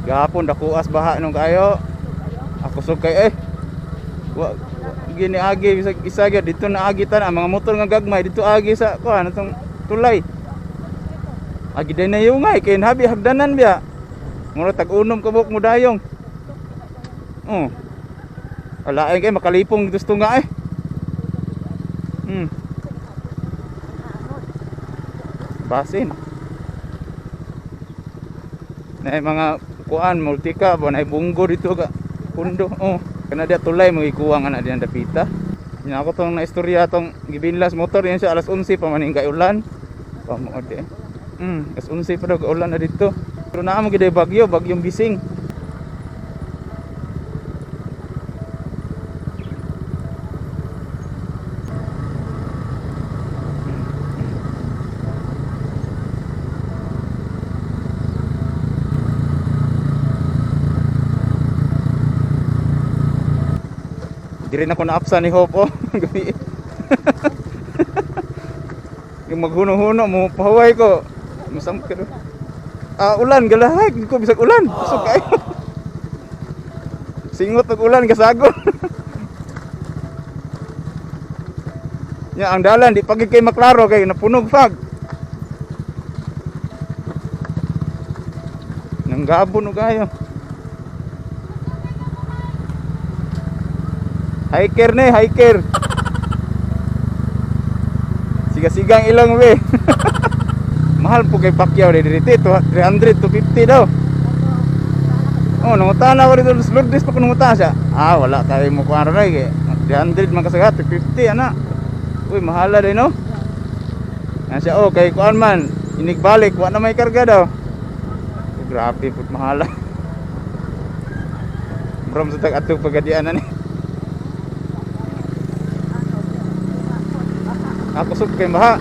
Gahapon dakuas baha nung kayo. Ako sugkay gini agi bisag isa gyud dito na agi ta mga motor nga gagmay dito agi sa kuan atong tulay. Agi day na yungay kay habi hagdanan biya. Mura tag-unom kabuk mo dayong. Ala ay kay makalipong gusto nga Basin. Na mga kuan multika ba na bunggo dito ka pundo. Kana dia tulay mo ikuwang ana diyan dapita. Nya ako tong naistorya tong gibinlas motor yan sa alas 11 pa maning kay ulan. Pamuod alas 11 pa daw ulan na dito. Pero naa mo gid bagyong Bising. Di rin ako naapsa ni Hope yung maghuno-huno mo pahuway ko masam ka ulan galahay ko bisag ulan pasok kayo singot og ulan kasagol nya ang dalan di pagid kay maklaro kay napunog fog nanggabon og kayo. Hiker. Siga-sigang ilang we. Mahal po kay Pacquiao dito 300 to 50 daw. Nangutan ako dito sa Lourdes pa kunungutan siya. Wala tayo mo kuan ra kay 300 man kasagat 50 ana. Uy, mahala din no. Siya kay kuan man inigbalik wa na may karga daw. Grabe pud mahala. Brom sa tag atog pagadian ani. Ako sub kay baha.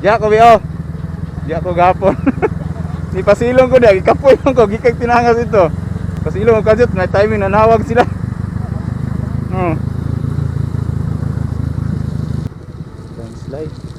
Diya ko biyo. Diya ko gapon. Ni pasilong ko diya gikapoy lang ko gikag tinangas ito. Pasilong ko kadto na timing nanawag sila. Landslide.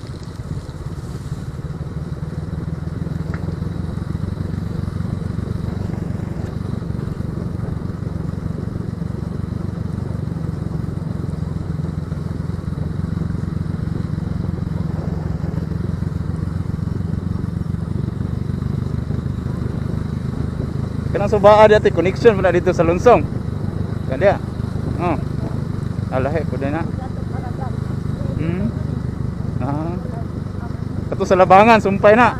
Kanang subaa dati connection pala dito sa Lunsong. Kandiya. Alahe ko din na. Kato sa Labangan sumpay na.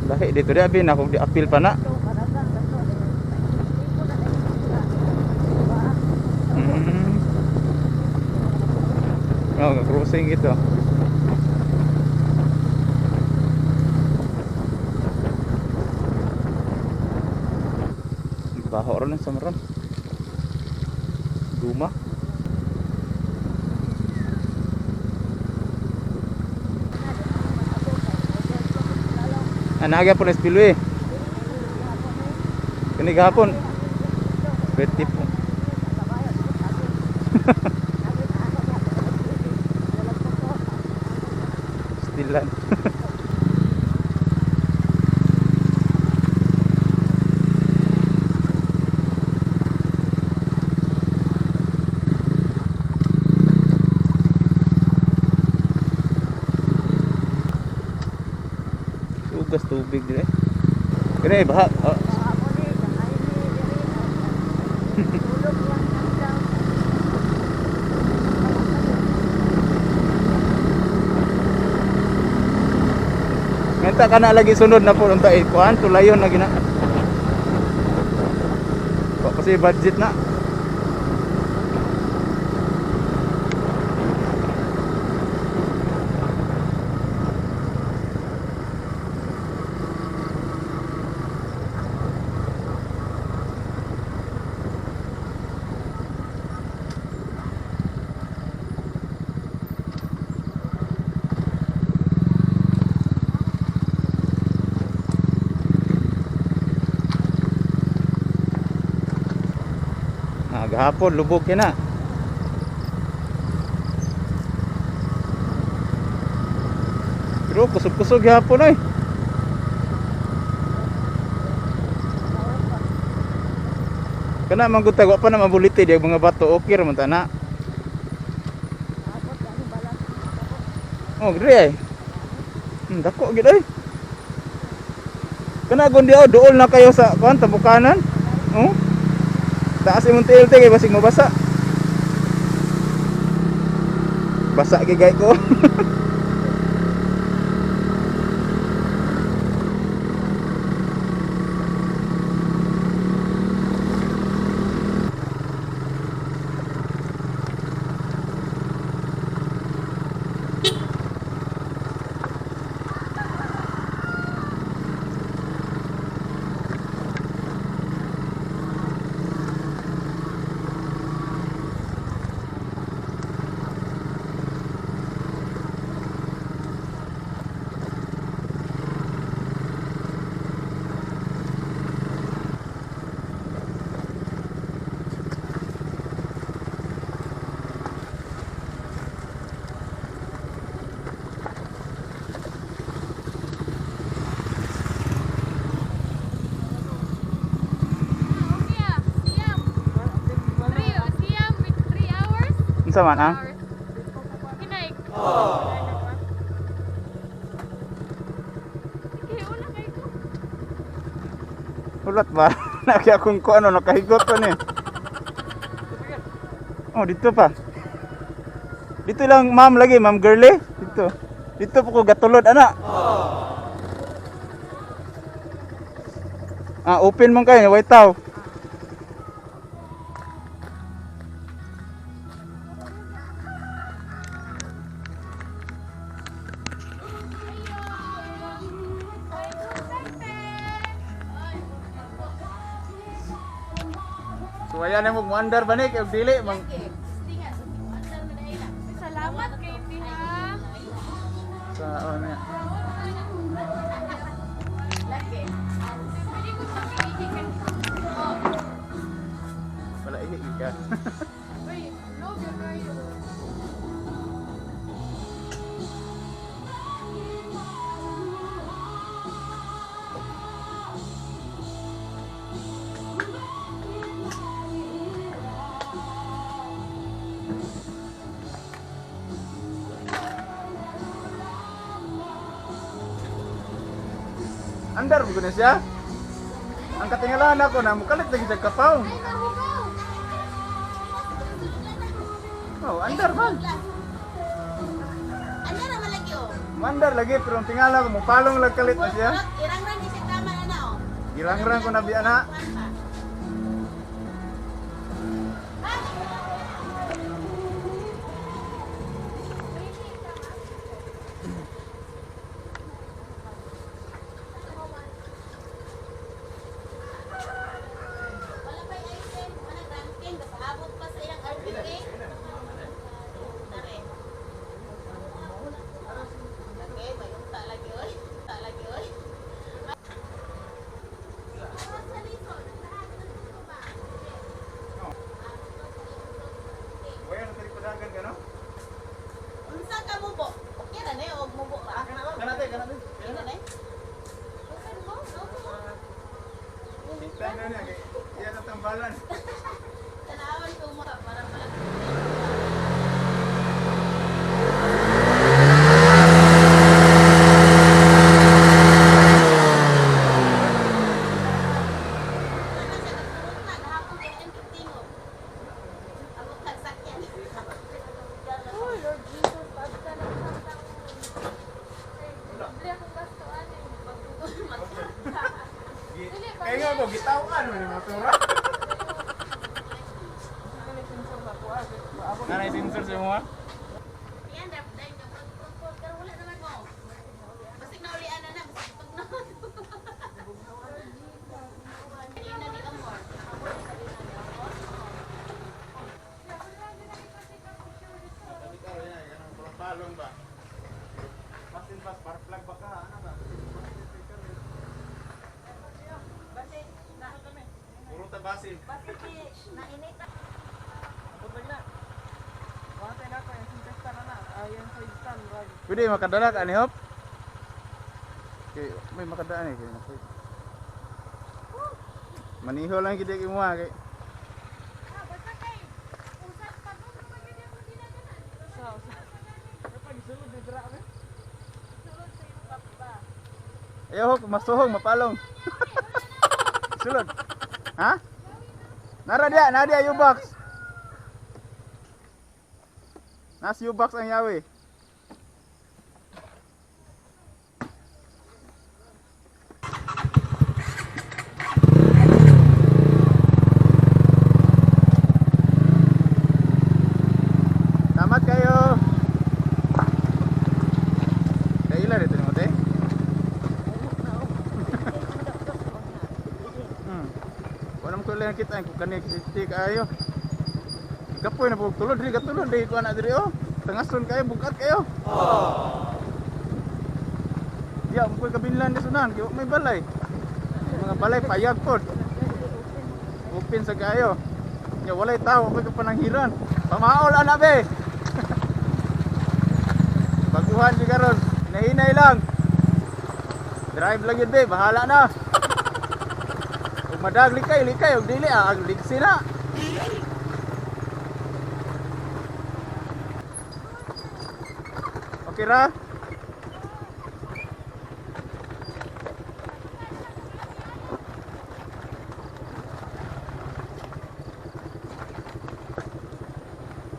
Lahi dito dia bin ako di appeal pa na. Crossing gitu. Baho ron sa maron. Guma. Anaga po na spillway. Kani gahapon. Betip po. Stilan. Tugas tubig dire. Kani baha. Ngenta kana lagi sunod na po unta kuan tulayon na gina. Kasi budget na. Gahapon lubog kina. Pero kusog-kusog gahapon oy. Kana manggutag wa pa na mabuliti di mga bato okay ra man ta na. Oh, gede ay. Dako gid ay. Kana gon di dool na kayo sa kuan tabukanan. Oh. Taas imong tilte kay basig mabasa. Basa gigay ko. Unsa man ang? Hinaik. Sige, una kayo ko. Ulat ba? Naki akong ko ano nakahigot pa ni. Oh, dito pa. Dito lang ma'am lagi, ma'am girly. Dito. Dito po ko gatulod ana. Ah, open man kayo, white tao. So ayan na mo andar ba ni kay dili mang Salamat kay Tina. sa ano ya. Wala ihi ka. Wait, no, you're right. Andar mo siya. Ang katingalan ako na mukalit lagi sa kapaw. Oh, andar man. Ano naman lagi oh? Mandar lagi pero ang tingala ko mupalong lang kalit na siya. Irang-rang di siya tama na oh. Girangrang ko na biya na. Wala pa item, wala ranking, abot pa sa iyang RPK. Tare. Lagi, may unta lagi oy. Ta lagi oy. Wala na tali padagan ka no? Unsa ka mo po? Okay na ni og mo po ra. Kanate, kanate. Ina na. Okay mo? No. Kita na niya kay iya na tambalan. Tanawan ko mo para pala. Oh, Lord Jesus, basta lang sa Dili akong gastuan eh. Kaya nga ko gitawan mo ni matura. Nanay sensor sa mo. Yan, dapat dahil ka pag-pag pero wala naman mo. Basig na ulian na na, basig pag na. Yun na di amor. Palong ba? Masin pas par plug ba ka ana ba? Basig na Puro tabasin. basig nainit. Pwede makadala ka ni Hop? Okay, may makadaan eh. Maniho lang kita kimuha kay. Ah, basta kay. Usap pa doon naman yun yung ginaganan. Sulod sa iyong papa. Ayaw Hop, masuhong, mapalong. Sulod. Ha? Nara dia U-box. Nas U-box ang yawi. Selamat kayo. Kaila dito ni Mote. Wala mo ko lang kita ko kani kiti kayo. Gapoy na pug tulod diri katulod diri ko anak diri oh. Tangason kayo bukat kayo. Ya, mo koy kabinlan di sunan kay may balay. Mga balay payag pod. Open sa kayo. Ya walay tao koy pananghiran. Pamaol ana be. Baguhan di karon. Nahinay lang. Drive lang yun be, bahala na. Kung madag likay, og dili ang liksi na. Okay ra?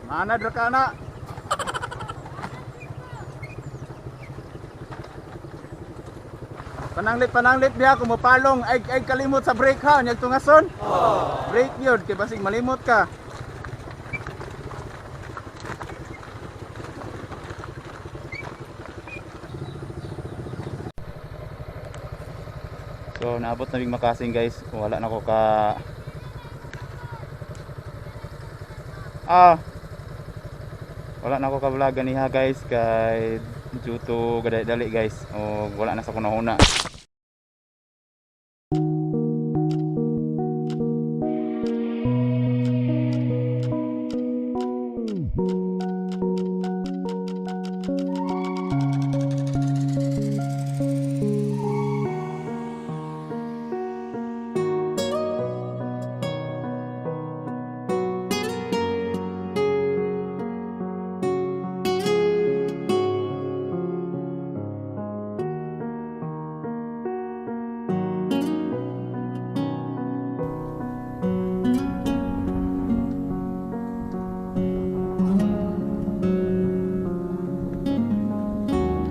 Mana dra ka na? Pananglit biya ko mapalong ay kalimot sa brake ha nyag tungason. Brake yun kay basig malimot ka. So naabot na big Makasing guys. Wala na ko ka wala na ko ka vlog ganiha guys kay due to gadali guys o wala na sa kunahuna.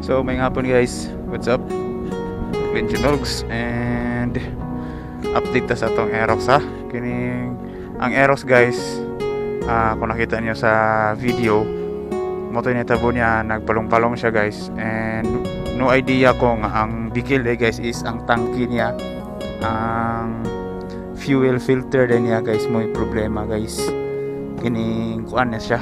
So may hapon guys, what's up? Benjinogs and update ta sa atong Aerox ha. Kining ang Aerox guys, kung nakita niyo sa video, moto ni tabo niya nagpalong-palong siya guys, and no idea kung ang bigil guys is ang tangki niya, ang fuel filter din niya guys mo problema guys. Kining kuan na siya,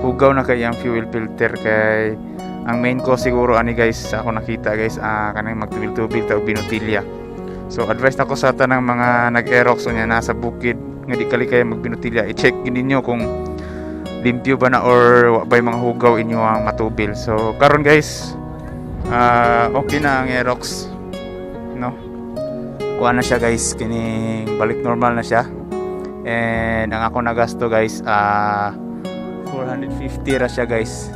hugaw na kay ang fuel filter kay ang main cause siguro ani guys ako nakita guys kanang magtubil-tubil ta og binutilya. So advice nako sa tanang mga nag-Aerox nya nasa bukid nga di kali kay magbinutilya, i-check ninyo kung limpyo ba na or wa bay mga hugaw inyo ang matubil. So karon guys okay na ang Aerox no. Kuha na siya guys, kining balik normal na siya. And ang ako nagasto guys 450 ra siya guys.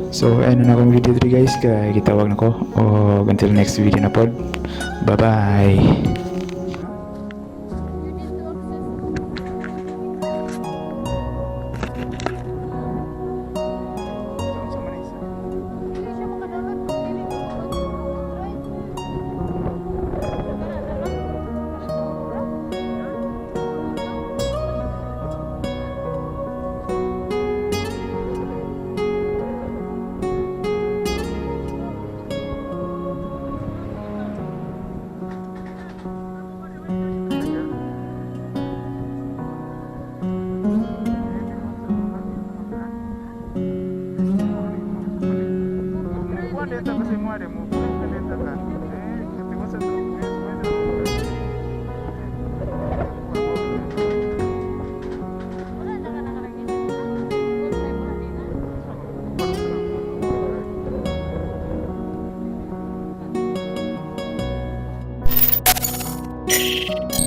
So ano na akong video dito guys, kaya gitawag na ko o until next video na pod. Bye bye. Bye.